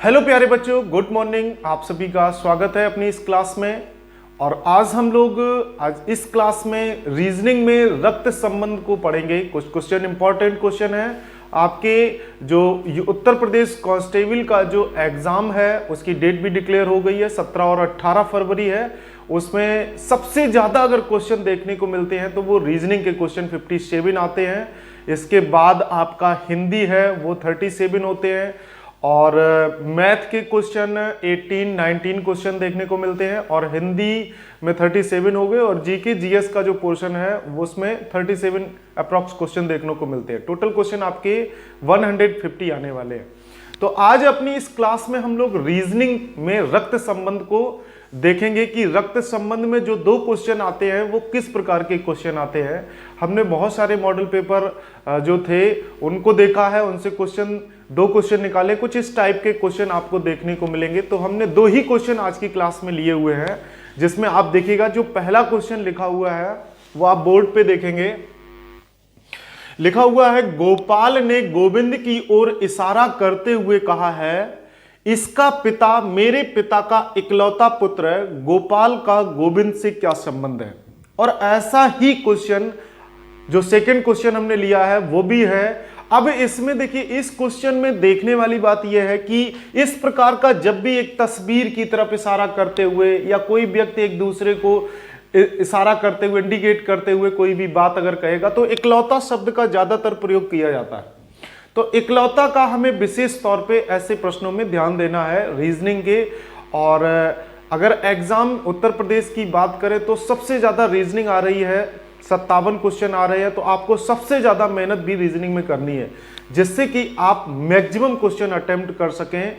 Hello प्यारे बच्चों, good morning. आप सभी का स्वागत है अपनी इस क्लास में। और आज हम लोग इस क्लास में रीजनिंग में रक्त संबंध को पढ़ेंगे। कुछ क्वेश्चन इंपॉर्टेंट क्वेश्चन है। आपके जो उत्तर प्रदेश कांस्टेबल का जो एग्जाम है उसकी डेट भी डिक्लेयर हो गई है, 17 और 18 फरवरी है। उसमें सबसे ज्यादा अगर क्वेश्चन देखने को मिलते हैं तो वो रीजनिंग के क्वेश्चन 57 आते हैं। इसके बाद आपका हिंदी है वो 37 होते हैं और मैथ के क्वेश्चन 18 19 क्वेश्चन देखने को मिलते हैं और हिंदी में 37 हो गए और जीके जीएस का जो पोर्शन है वो उसमें 37 अप्रॉक्स क्वेश्चन देखने को मिलते हैं। टोटल क्वेश्चन आपके 150 आने वाले हैं। तो आज अपनी इस क्लास में हम लोग रीजनिंग में रक्त संबंध को देखेंगे कि रक्त संबंध में जो दो क्वेश्चन आते हैं वो किस प्रकार के क्वेश्चन आते हैं। हमने बहुत सारे मॉडल पेपर जो थे उनको देखा है, उनसे दो क्वेश्चन निकाले। कुछ इस टाइप के क्वेश्चन आपको देखने को मिलेंगे। तो हमने दो ही क्वेश्चन आज की क्लास में लिए हुए हैं, जिसमें आप देखिएगा जो पहला क्वेश्चन लिखा हुआ है वो आप बोर्ड पे देखेंगे। लिखा हुआ है, गोपाल ने गोविंद की ओर इशारा करते हुए कहा है, इसका पिता मेरे पिता का इकलौता पुत्र है। गोपाल का गोविंद से क्या संबंध है। और ऐसा ही क्वेश्चन जो सेकंड क्वेश्चन हमने लिया है वो भी है। अब इसमें देखिए, इस क्वेश्चन में देखने वाली बात यह है कि इस प्रकार का जब भी एक तस्वीर की तरफ इशारा करते हुए या कोई व्यक्ति एक दूसरे को इशारा करते हुए, इंडिकेट करते हुए कोई भी बात अगर कहेगा तो इकलौता शब्द का ज्यादातर प्रयोग किया जाता है। तो इकलौता का हमें विशेष तौर पे ऐसे प्रश्नों में ध्यान देना है रीजनिंग के। और अगर एग्जाम उत्तर प्रदेश की बात करें तो सबसे ज्यादा रीजनिंग आ रही है, 57 क्वेश्चन आ रहे हैं। तो आपको सबसे ज्यादा मेहनत भी रीजनिंग में करनी है, जिससे कि आप मैक्सिमम क्वेश्चन अटेम्प्ट कर सकें।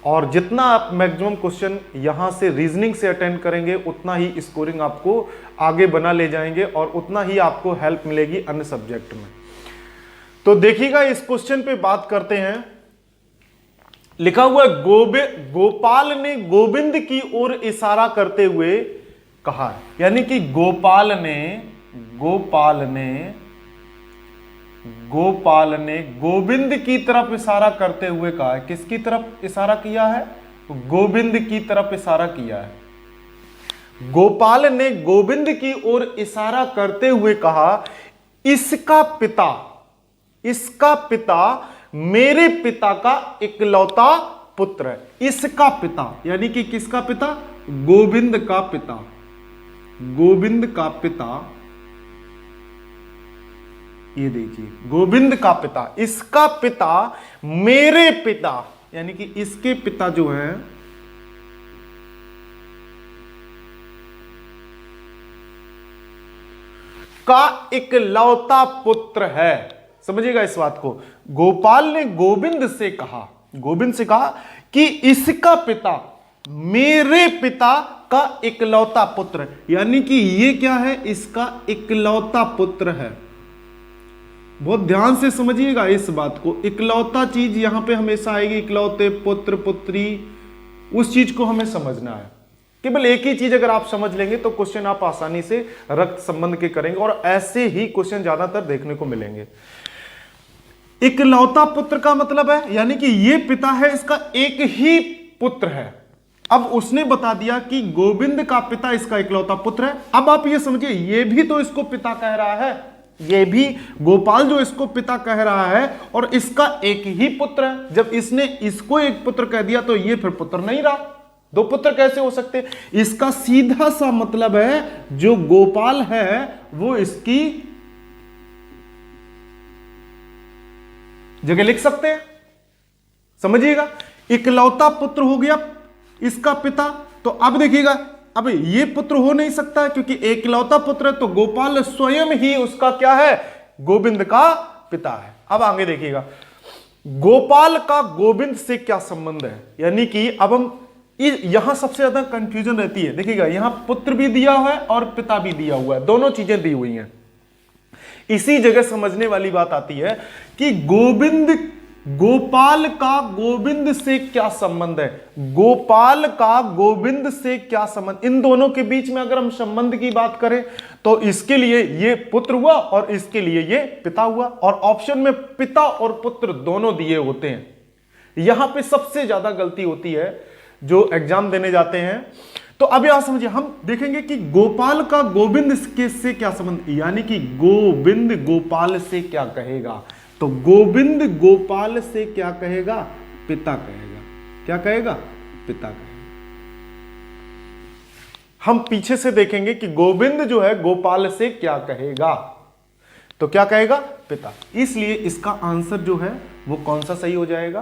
और जितना आप मैक्सिमम क्वेश्चन यहां से रीजनिंग से अटेंड करेंगे उतना ही स्कोरिंग आपको आगे बना ले जाएंगे और उतना ही आपको हेल्प मिलेगी अन्य सब्जेक्ट में। तो देखिएगा, इस क्वेश्चन पे बात करते हैं। लिखा हुआ है, गोपाल ने गोविंद की ओर इशारा करते हुए कहा है। यानी कि गोपाल ने गोविंद की तरफ इशारा करते हुए कहा है। किसकी तरफ इशारा किया है? गोविंद की तरफ इशारा किया है। गोपाल ने गोविंद की ओर इशारा करते हुए कहा, इसका पिता मेरे पिता का इकलौता पुत्र है। इसका पिता यानी कि किसका पिता? गोविंद का पिता। ये देखिए, गोविंद का पिता, इसका पिता मेरे पिता यानी कि इसके पिता जो है का इकलौता पुत्र है। समझिएगा इस बात को। गोपाल ने गोविंद से कहा कि इसका पिता मेरे पिता का इकलौता पुत्र, यानी कि ये क्या है? इसका इकलौता पुत्र है। बहुत ध्यान से समझिएगा इस बात को। इकलौता चीज यहां पे हमेशा आएगी, इकलौते, पुत्र, पुत्री, उस चीज को हमें समझना है। केवल एक ही चीज अगर आप समझ लेंगे तो क्वेश्चन आप आसानी से रक्त संबंध के करेंगे और ऐसे ही क्वेश्चन ज्यादातर देखने को मिलेंगे। इकलौता पुत्र का मतलब है यानी कि ये पिता है, इसका एक ही पुत्र है। अब उसने बता दिया कि गोविंद का पिता इसका इकलौता पुत्र है। अब आप ये समझिए, ये भी तो इसको पिता कह रहा है, ये भी गोपाल जो इसको पिता कह रहा है और इसका एक ही पुत्र है। जब इसने इसको एक पुत्र कह दिया तो ये फिर पुत्र नहीं रहा, दो पुत्र कैसे हो सकते? इसका सीधा सा मतलब है जो गोपाल है वो इसकी जगह लिख सकते हैं। समझिएगा, इकलौता पुत्र हो गया इसका पिता। तो अब देखिएगा, अब ये पुत्र हो नहीं सकता क्योंकि इकलौता पुत्र है, तो गोपाल स्वयं ही उसका क्या है? गोविंद का पिता है। अब आगे देखिएगा, गोपाल का गोविंद से क्या संबंध है। यानी कि अब हम यहां सबसे ज्यादा कंफ्यूजन रहती है। देखिएगा, यहां पुत्र भी दिया हुआ है और पिता भी दिया हुआ है, दोनों चीजें दी हुई हैं। इसी जगह समझने वाली बात आती है कि गोपाल का गोविंद से क्या संबंध है। गोपाल का गोविंद से क्या संबंध? इन दोनों के बीच में अगर हम संबंध की बात करें तो इसके लिए ये पुत्र हुआ और इसके लिए ये पिता हुआ। और ऑप्शन में पिता और पुत्र दोनों दिए होते हैं। यहां पे सबसे ज्यादा गलती होती है जो एग्जाम देने जाते हैं। तो अब यहां समझिए, हम देखेंगे कि गोपाल का गोविंद के से क्या संबंध, यानी कि गोविंद गोपाल से क्या कहेगा। तो गोविंद गोपाल से क्या कहेगा, पिता कहेगा। क्या कहेगा, पिता कहेगा। हम पीछे से देखेंगे कि गोविंद जो है गोपाल से क्या कहेगा, तो क्या कहेगा, पिता। इसलिए इसका आंसर जो है वो कौन सा सही हो जाएगा,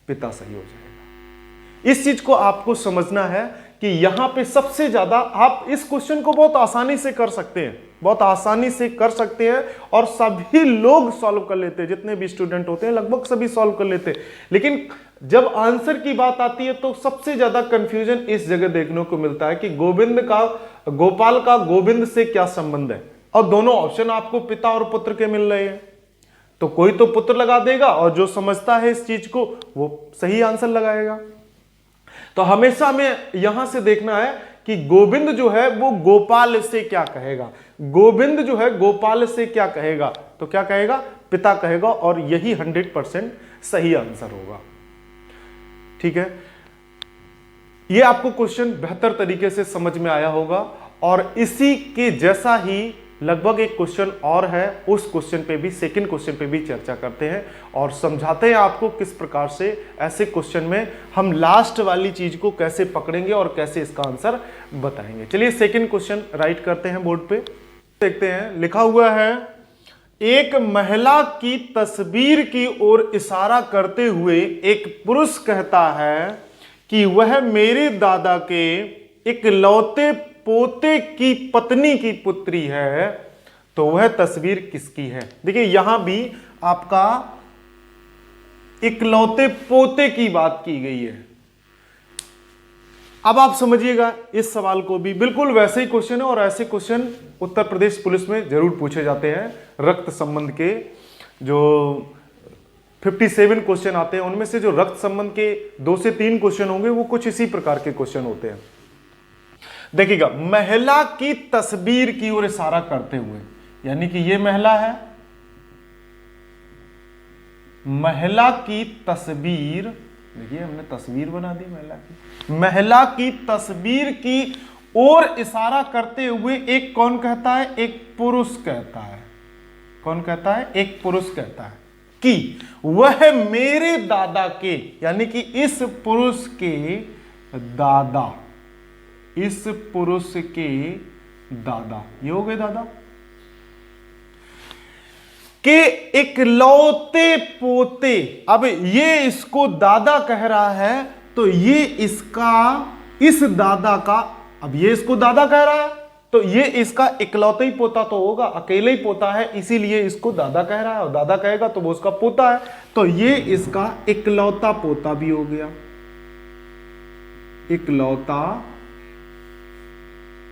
पिता सही हो जाएगा। इस चीज को आपको समझना है कि यहां पे सबसे ज्यादा आप इस क्वेश्चन को बहुत आसानी से कर सकते हैं, बहुत आसानी से कर सकते हैं और सभी लोग सॉल्व कर लेते हैं, जितने भी स्टूडेंट होते हैं लगभग सभी सॉल्व कर लेते हैं। लेकिन जब आंसर की बात आती है तो सबसे ज्यादा कंफ्यूजन इस जगह देखने को मिलता है कि गोपाल का गोविंद से क्या संबंध है, और दोनों ऑप्शन आपको पिता और पुत्र के मिल रहे हैं। तो कोई तो पुत्र लगा देगा और जो समझता है इस चीज को वो सही आंसर लगाएगा। तो हमेशा हमें यहां से देखना है कि गोविंद जो है वो गोपाल से क्या कहेगा, गोविंद जो है गोपाल से क्या कहेगा, तो क्या कहेगा, पिता कहेगा, और यही 100% सही आंसर होगा। ठीक है, ये आपको क्वेश्चन बेहतर तरीके से समझ में आया होगा। और इसी के जैसा ही लगभग एक क्वेश्चन और है, उस क्वेश्चन पे भी, सेकंड क्वेश्चन पे भी चर्चा करते हैं और समझाते हैं आपको किस प्रकार से ऐसे क्वेश्चन में हम लास्ट वाली चीज को कैसे पकड़ेंगे और कैसे इसका आंसर बताएंगे। चलिए सेकंड क्वेश्चन राइट करते हैं बोर्ड पे, देखते हैं। लिखा हुआ है, एक महिला की तस्वीर की ओर इशारा करते हुए एक पुरुष कहता है कि वह मेरे दादा के इकलौते पोते की पत्नी की पुत्री है, तो वह तस्वीर किसकी है। देखिए यहां भी आपका इकलौते पोते की बात की गई है। अब आप समझिएगा इस सवाल को भी, बिल्कुल वैसे ही क्वेश्चन है और ऐसे क्वेश्चन उत्तर प्रदेश पुलिस में जरूर पूछे जाते हैं। रक्त संबंध के जो 57 क्वेश्चन आते हैं उनमें से जो रक्त संबंध के 2 से 3 क्वेश्चन होंगे वो कुछ इसी प्रकार के क्वेश्चन होते हैं। देखिएगा, महिला की तस्वीर की ओर इशारा करते हुए, यानी कि ये महिला है, महिला की तस्वीर, देखिए हमने तस्वीर बना दी महिला की, महिला की तस्वीर की ओर इशारा करते हुए एक कौन कहता है, एक पुरुष कहता है। कौन कहता है, एक पुरुष कहता है कि वह मेरे दादा के, यानी कि इस पुरुष के दादा, इस पुरुष के दादा, ये हो गए दादा के इकलौते पोते। अब ये इसको दादा कह रहा है तो ये इसका, इस दादा का, अब ये इसको दादा कह रहा है तो ये इसका इकलौता ही पोता तो होगा, अकेले ही पोता है, इसीलिए इसको दादा कह रहा है, और दादा कहेगा तो वो उसका पोता है, तो ये इसका इकलौता पोता भी हो गया, इकलौता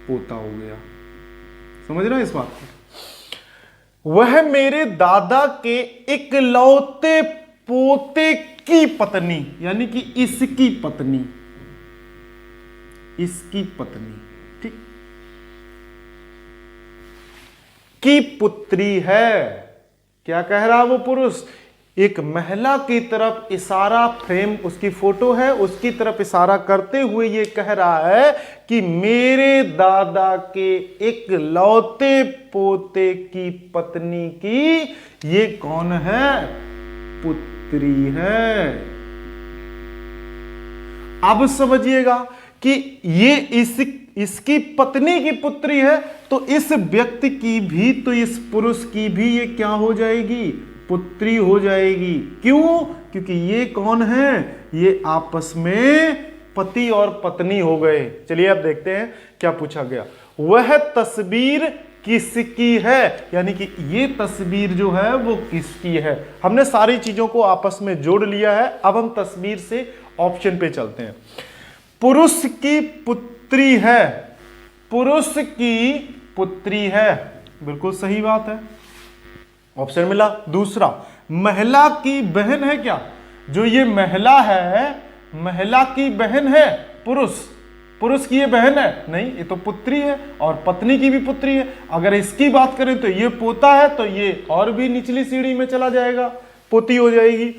पोता हो गया। समझ रहे हैं इस बात को। वह मेरे दादा के इकलौते पोते की पत्नी, यानी कि इसकी पत्नी, इसकी पत्नी, ठीक, की पुत्री है। क्या कह रहा वो पुरुष, एक महिला की तरफ इशारा, फ्रेम उसकी फोटो है, उसकी तरफ इशारा करते हुए ये कह रहा है कि मेरे दादा के इकलौते पोते की पत्नी की ये कौन है, पुत्री है। अब समझिएगा कि ये इसकी पत्नी की पुत्री है, तो इस व्यक्ति की भी, तो इस पुरुष की भी ये क्या हो जाएगी, पुत्री हो जाएगी। क्यों, क्योंकि ये कौन है, ये आपस में पति और पत्नी हो गए। चलिए अब देखते हैं क्या पूछा गया। वह तस्वीर किसकी है, यानी कि ये तस्वीर जो है वो किसकी है। हमने सारी चीजों को आपस में जोड़ लिया है। अब हम तस्वीर से ऑप्शन पे चलते हैं। पुरुष की पुत्री है, पुरुष की पुत्री है, बिल्कुल सही बात है, ऑप्शन मिला। दूसरा, महिला की बहन है क्या, जो ये महिला है, महिला की बहन है, पुरुष की ये बहन है, नहीं, ये तो पुत्री है, और पत्नी की भी पुत्री है। अगर इसकी बात करें तो ये पोता है, तो ये और भी निचली सीढ़ी में चला जाएगा, पोती हो जाएगी।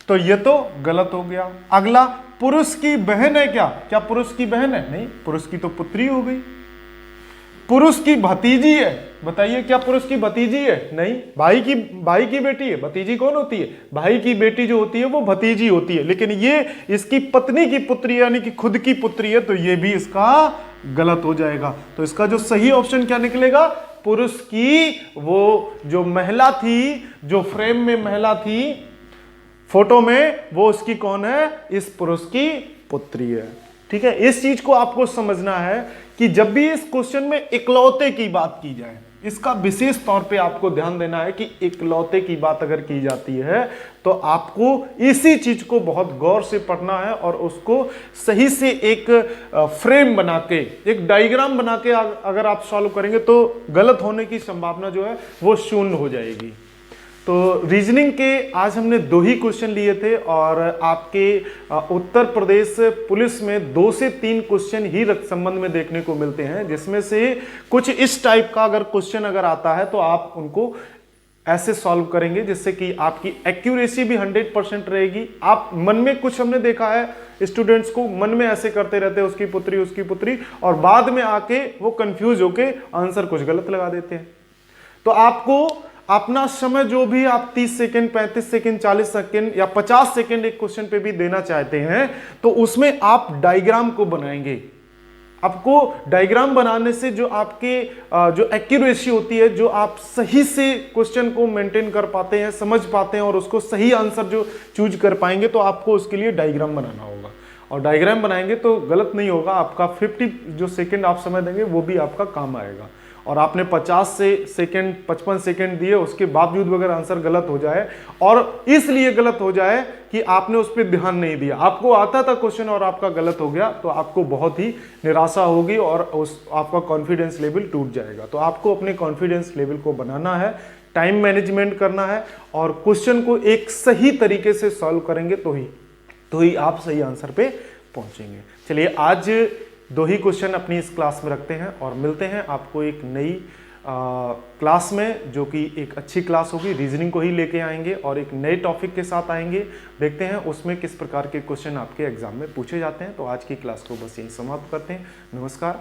तो ये तो गलत हो गया। अगला, पुरुष की बहन है क्या? क्या पुरुष की बहन है? नहीं, पुरुष की तो पुत्री हो गई। पुरुष की भतीजी है, बताइए क्या पुरुष की भतीजी है? नहीं, भाई की बेटी है। भतीजी कौन होती है? भाई की बेटी जो होती है वो भतीजी होती है। लेकिन ये इसकी पत्नी की पुत्री यानी कि खुद की पुत्री है, तो ये भी इसका गलत हो जाएगा। तो इसका जो सही ऑप्शन क्या निकलेगा? पुरुष की वो जो महिला थी, जो फ्रेम में महिला थी फोटो में, वो उसकी कौन है? इस पुरुष की पुत्री है। ठीक है, इस चीज को आपको समझना है कि जब भी इस क्वेश्चन में इकलौते की बात की जाए, इसका विशेष तौर पे आपको ध्यान देना है कि इकलौते की बात अगर की जाती है तो आपको इसी चीज को बहुत गौर से पढ़ना है और उसको सही से एक फ्रेम बना के, एक डायग्राम बना के अगर आप सॉल्व करेंगे तो गलत होने की संभावना जो है वो शून्य हो जाएगी। तो रीजनिंग के आज हमने 2 ही क्वेश्चन लिए थे और आपके उत्तर प्रदेश पुलिस में 2 से 3 क्वेश्चन ही रक्त संबंध में देखने को मिलते हैं, जिसमें से कुछ इस टाइप का अगर क्वेश्चन अगर आता है तो आप उनको ऐसे सॉल्व करेंगे जिससे कि आपकी एक्यूरेसी भी 100% रहेगी। आप मन में कुछ, हमने देखा है स्टूडेंट्स को मन में ऐसे करते रहते हैं उसकी पुत्री, और बाद में आके वो कंफ्यूज होके आंसर कुछ गलत लगा देते हैं। तो आपको अपना समय जो भी आप 30 सेकंड, 35 सेकंड, 40 सेकंड या 50 सेकंड एक क्वेश्चन पे भी देना चाहते हैं तो उसमें आप डायग्राम को बनाएंगे। आपको डायग्राम बनाने से जो आपके जो एक्यूरेसी होती है, जो आप सही से क्वेश्चन को मेंटेन कर पाते हैं, समझ पाते हैं और उसको सही आंसर जो चूज कर पाएंगे, तो आपको उसके लिए डायग्राम बनाना होगा। और डायग्राम बनाएंगे तो गलत नहीं होगा, आपका 50 जो सेकंड आप समय देंगे वो भी आपका काम आएगा। और आपने 50 सेकंड 55 सेकंड दिए, उसके बावजूद अगर आंसर गलत हो जाए, और इसलिए गलत हो जाए कि आपने उस पर ध्यान नहीं दिया, आपको आता था क्वेश्चन और आपका गलत हो गया, तो आपको बहुत ही निराशा होगी और आपका कॉन्फिडेंस लेवल टूट जाएगा। तो आपको अपने कॉन्फिडेंस लेवल को बनाना है, टाइम मैनेजमेंट करना है और क्वेश्चन को एक सही तरीके से सॉल्व करेंगे तो ही आप सही आंसर पे पहुंचेंगे। चलिए, आज 2 ही क्वेश्चन अपनी इस क्लास में रखते हैं और मिलते हैं आपको एक नई क्लास में, जो कि एक अच्छी क्लास होगी। रीजनिंग को ही लेके आएंगे और एक नए टॉपिक के साथ आएंगे। देखते हैं उसमें किस प्रकार के क्वेश्चन आपके एग्जाम में पूछे जाते हैं। तो आज की क्लास को बस यहीं समाप्त करते हैं। नमस्कार।